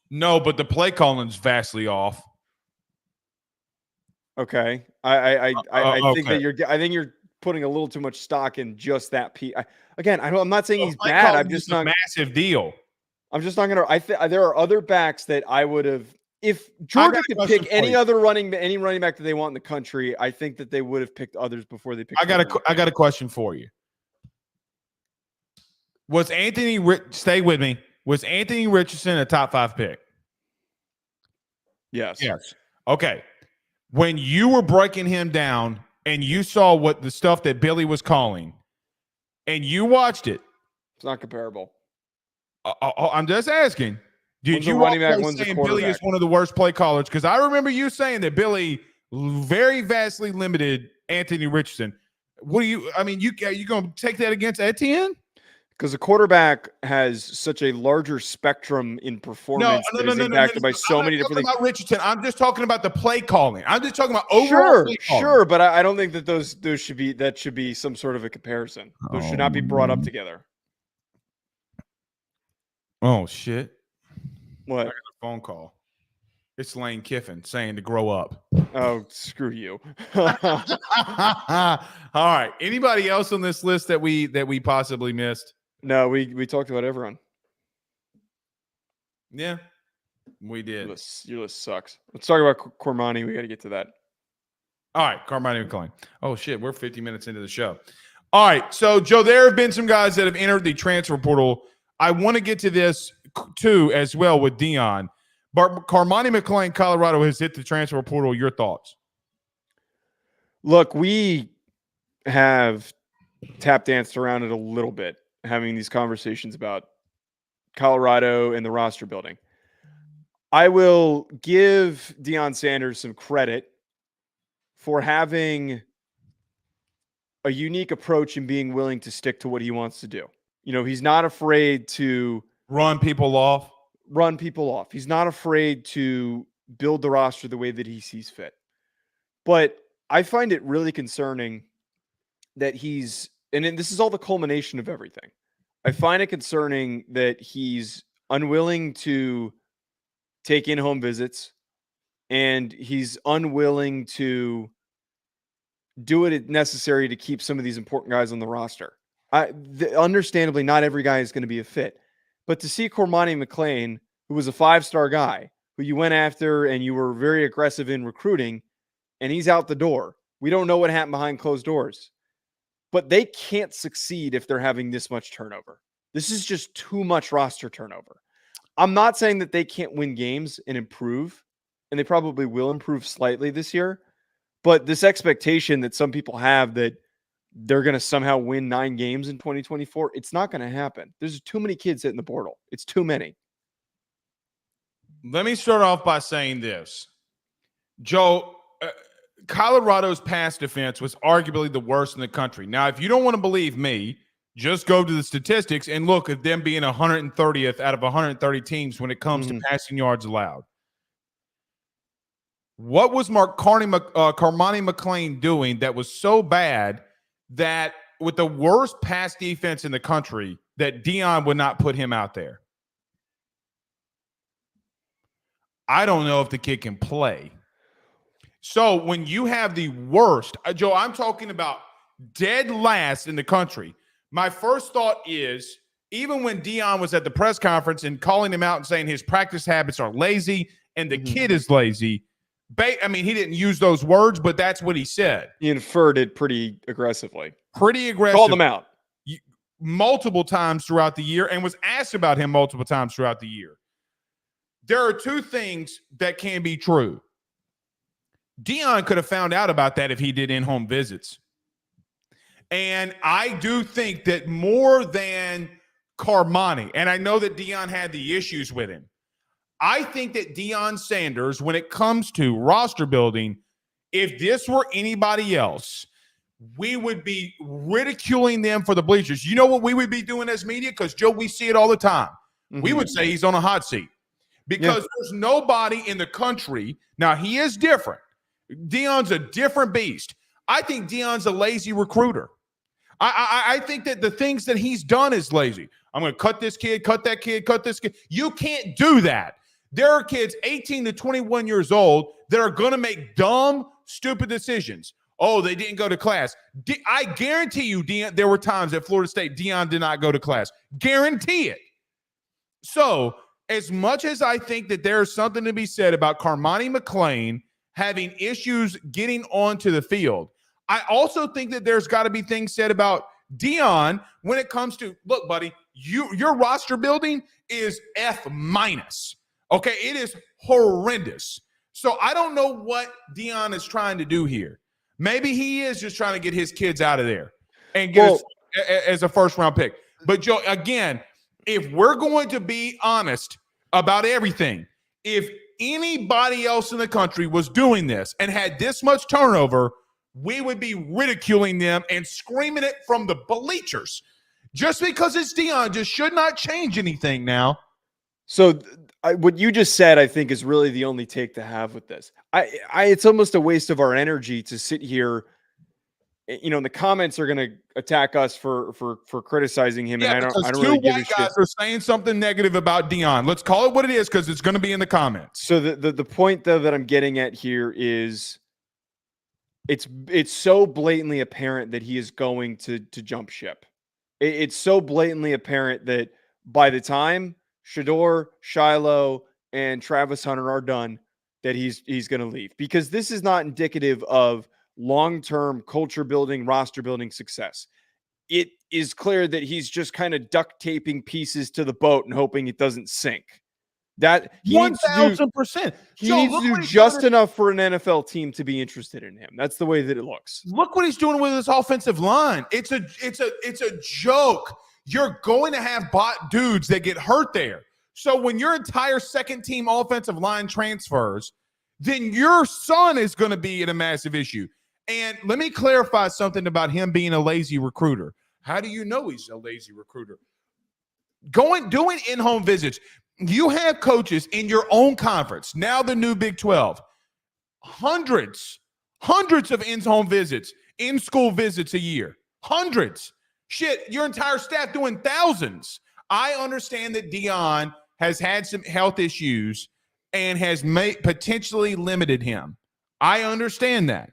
No, but the play calling's vastly off. Okay, I think okay. that I think you're putting a little too much stock in just that piece. I'm not saying he's bad. I'm just not a massive deal. I'm just not going to. There are other backs that I would have. If Georgia could pick any running back that they want in the country, I think that they would have picked others before they picked. I got a question for you. Stay with me. Was Anthony Richardson a top 5 pick? Yes. Okay. When you were breaking him down and you saw what the stuff that Billy was calling, and you watched it, it's not comparable. I'm just asking. Did you running back? Say Billy is one of the worst play callers? Because I remember you saying that Billy very vastly limited Anthony Richardson. What do you? I mean, you going to take that against Etienne? Because a quarterback has such a larger spectrum in performance that is impacted by so many different things. I'm not talking about Richardson. I'm just talking about the play calling. I'm just talking about overall play calling. Sure, but I don't think that those should be some sort of a comparison. Those should not be brought up together. Oh shit! What? I got a phone call. It's Lane Kiffin saying to grow up. Oh, screw you! All right. Anybody else on this list that we possibly missed? No, we talked about everyone. Yeah, we did. Your list sucks. Let's talk about Cormani. We got to get to that. All right, Cormani McClain. Oh, shit, we're 50 minutes into the show. All right, so, Joe, there have been some guys that have entered the transfer portal. I want to get to this, too, as well with Deion. But Cormani McClain, Colorado, has hit the transfer portal. Your thoughts? Look, we have tap danced around it a little bit, having these conversations about Colorado and the roster building. I will give Deion Sanders some credit for having a unique approach and being willing to stick to what he wants to do. You know, he's not afraid to run people off. He's not afraid to build the roster the way that he sees fit. But I find it really concerning that this is all the culmination of everything. I find it concerning that he's unwilling to take in-home visits, and he's unwilling to do what is necessary to keep some of these important guys on the roster. Understandably, not every guy is going to be a fit. But to see Cormani McClain, who was a 5-star guy, who you went after and you were very aggressive in recruiting, and he's out the door. We don't know what happened behind closed doors. But they can't succeed if they're having this much turnover. This is just too much roster turnover. I'm not saying that they can't win games and improve, and they probably will improve slightly this year. But this expectation that some people have that they're going to somehow win 9 games in 2024, it's not going to happen. There's too many kids hitting the portal. It's too many. Let me start off by saying this. Joe, Colorado's pass defense was arguably the worst in the country. Now, if you don't want to believe me, just go to the statistics and look at them being 130th out of 130 teams when it comes to passing yards allowed. What was Cormani McClain doing that was so bad that with the worst pass defense in the country that Deion would not put him out there? I don't know if the kid can play. So when you have the worst, Joe, I'm talking about dead last in the country. My first thought is, even when Deion was at the press conference and calling him out and saying his practice habits are lazy and the kid is lazy, I mean, he didn't use those words, but that's what he said. He inferred it pretty aggressively. Pretty aggressive. Called him out. Multiple times throughout the year and was asked about him multiple times throughout the year. There are two things that can be true. Deion could have found out about that if he did in-home visits. And I do think that more than Cormani, and I know that Deion had the issues with him, I think that Deion Sanders, when it comes to roster building, if this were anybody else, we would be ridiculing them for the bleachers. You know what we would be doing as media? Because, Joe, we see it all the time. We would say he's on a hot seat because there's nobody in the country. Now, he is different. Deion's a different beast. I think Deion's a lazy recruiter. I think that the things that he's done is lazy. I'm going to cut this kid, cut that kid, cut this kid. You can't do that. There are kids 18 to 21 years old that are going to make dumb, stupid decisions. Oh, they didn't go to class. I guarantee you, Deion, there were times at Florida State Deion did not go to class. Guarantee it. So, as much as I think that there's something to be said about Cormani McClain having issues getting onto the field, I also think that there's got to be things said about Deion when it comes to, look, buddy, your roster building is F-. Okay, it is horrendous. So I don't know what Deion is trying to do here. Maybe he is just trying to get his kids out of there and get us as a first-round pick. But, Joe, again, if we're going to be honest about everything, if anybody else in the country was doing this and had this much turnover, we would be ridiculing them and screaming it from the bleachers. Just because it's Deion just should not change anything now. So what you just said, I think, is really the only take to have with this. It's almost a waste of our energy to sit here. You know, and the comments are going to attack us for criticizing him. Yeah, and I don't two really give a white shit. guys are saying something negative about Deion. Let's call it what it is because it's going to be in the comments. So the point, though, that I'm getting at here is it's so blatantly apparent that he is going to jump ship. It's so blatantly apparent that by the time Shedeur, Shiloh, and Travis Hunter are done, that he's going to leave, because this is not indicative of long-term culture building, roster building success. It is clear that he's just kind of duct taping pieces to the boat and hoping it doesn't sink. That 1,000%. He needs to do just enough for an NFL team to be interested in him. That's the way that it looks. Look what he's doing with his offensive line. It's a joke. You're going to have bot dudes that get hurt there. So when your entire second-team offensive line transfers, then your son is going to be in a massive issue. And let me clarify something about him being a lazy recruiter. How do you know he's a lazy recruiter? Doing in-home visits. You have coaches in your own conference, now the new Big 12, hundreds of in-home visits, in-school visits a year, hundreds. Shit, your entire staff doing thousands. I understand that Deion has had some health issues and has potentially limited him. I understand that.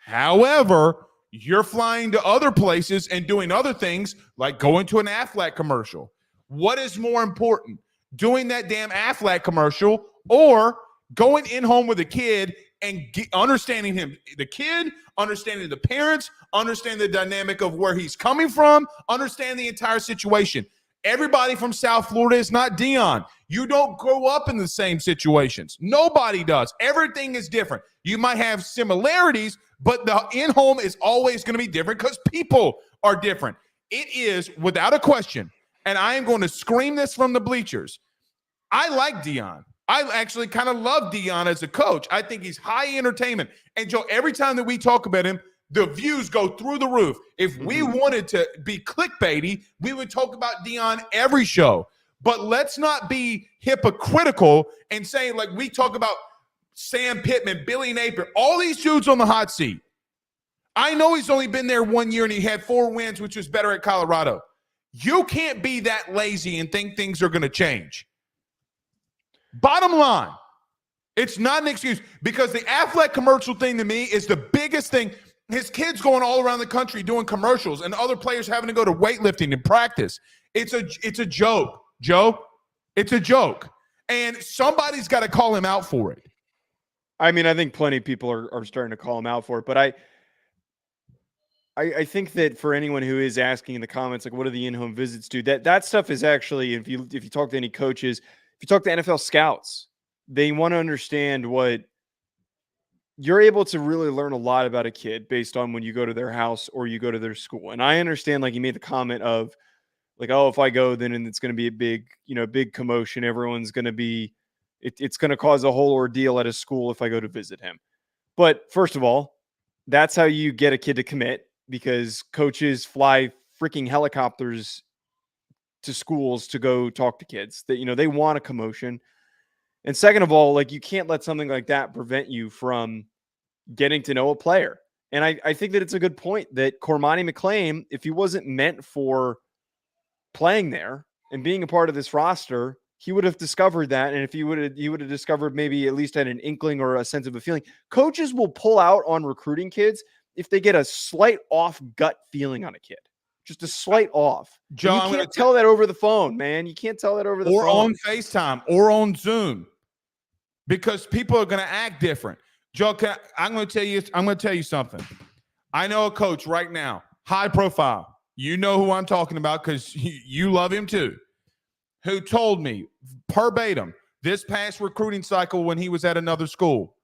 However, you're flying to other places and doing other things like going to an Aflac commercial. What is more important? Doing that damn Aflac commercial or going in home with a kid and understanding him, the kid, understanding the parents, understanding the dynamic of where he's coming from, understand the entire situation. Everybody from South Florida is not Deion. You don't grow up in the same situations. Nobody does. Everything is different. You might have similarities, but the in-home is always going to be different because people are different. It is, without a question, and I am going to scream this from the bleachers, I like Deion. I actually kind of love Deion as a coach. I think he's high entertainment. And Joe, every time that we talk about him, the views go through the roof. If we wanted to be clickbaity, we would talk about Deion every show. But let's not be hypocritical and saying like we talk about Sam Pittman, Billy Napier, all these dudes on the hot seat. I know he's only been there 1 year and he had 4 wins, which was better at Colorado. You can't be that lazy and think things are going to change. Bottom line, it's not an excuse because the Affleck commercial thing to me is the biggest thing. His kids going all around the country doing commercials and other players having to go to weightlifting and practice. It's a joke, Joe. It's a joke. And somebody's got to call him out for it. I mean, I think plenty of people are starting to call him out for it, but I think that for anyone who is asking in the comments, like, what do the in-home visits do? That stuff is actually, if you talk to any coaches, if you talk to NFL scouts, they want to understand what you're able to really learn a lot about a kid based on when you go to their house or you go to their school. And I understand, like, you made the comment of like, oh, if I go, then it's going to be a big commotion. Everyone's going to be, it's going to cause a whole ordeal at a school if I go to visit him. But first of all, that's how you get a kid to commit, because coaches fly freaking helicopters to schools to go talk to kids that, they want a commotion. And second of all, like, you can't let something like that prevent you from getting to know a player. And I think that it's a good point that Cormani McClain, if he wasn't meant for playing there and being a part of this roster, he would have discovered that. And if he would have discovered, maybe at least had an inkling or a sense of a feeling. Coaches will pull out on recruiting kids if they get a slight off gut feeling on a kid. Just a slight off. John, you can't tell that over the phone, man. You can't tell that over the phone. Or on FaceTime or on Zoom, because people are going to act different. Joe, I'm going to tell you something. I know a coach right now, high profile. You know who I'm talking about because you love him too, who told me verbatim this past recruiting cycle when he was at another school.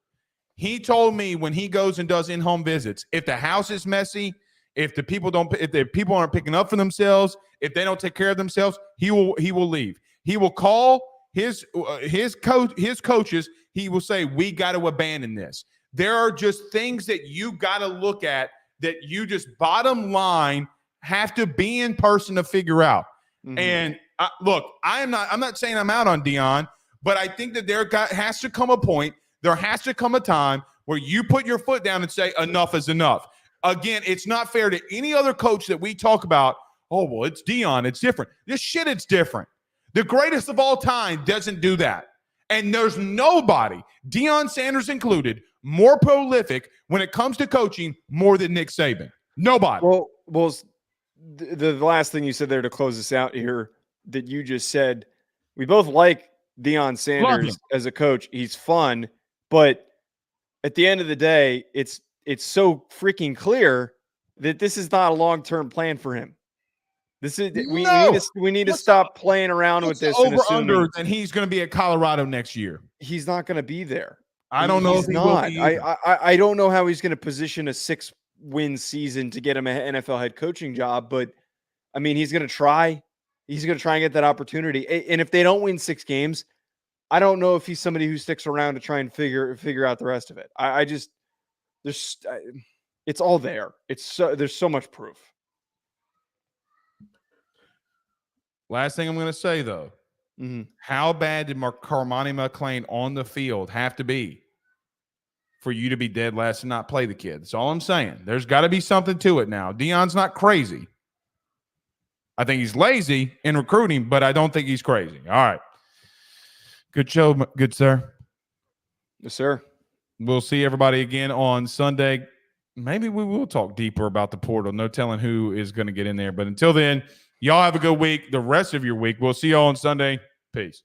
He told me when he goes and does in-home visits, if the house is messy, if the people aren't picking up for themselves, if they don't take care of themselves, he will leave. He will call his coaches. He will say, we got to abandon this. There are just things that you got to look at that you just bottom line have to be in person to figure out. Mm-hmm. And look, I'm not saying I'm out on Deion, but I think that there has to come a point, there has to come a time where you put your foot down and say enough is enough. Again, it's not fair to any other coach that we talk about. Oh, well, it's Deion. It's different. This shit, it's different. The greatest of all time doesn't do that. And there's nobody, Deion Sanders included, more prolific when it comes to coaching more than Nick Saban. Nobody. Well, the last thing you said there to close us out here that you just said, we both like Deion Sanders as a coach. He's fun, but at the end of the day, it's so freaking clear that this is not a long-term plan for him. This is we need to stop playing around with this. Over under, and he's going to be at Colorado next year. He's not going to be there. I don't know if he will be either. I don't know how he's going to position a 6-win season to get him an NFL head coaching job, but I mean, he's going to try. He's going to try and get that opportunity. And if they don't win 6 games, I don't know if he's somebody who sticks around to try and figure out the rest of it. It's all there. There's so much proof. Last thing I'm going to say, though, how bad did Cormani McClain on the field have to be for you to be dead last and not play the kid? That's all I'm saying. There's got to be something to it now. Deion's not crazy. I think he's lazy in recruiting, but I don't think he's crazy. All right. Good show, good sir. Yes, sir. We'll see everybody again on Sunday. Maybe we will talk deeper about the portal. No telling who is going to get in there. But until then, y'all have a good week. The rest of your week. We'll see y'all on Sunday. Peace.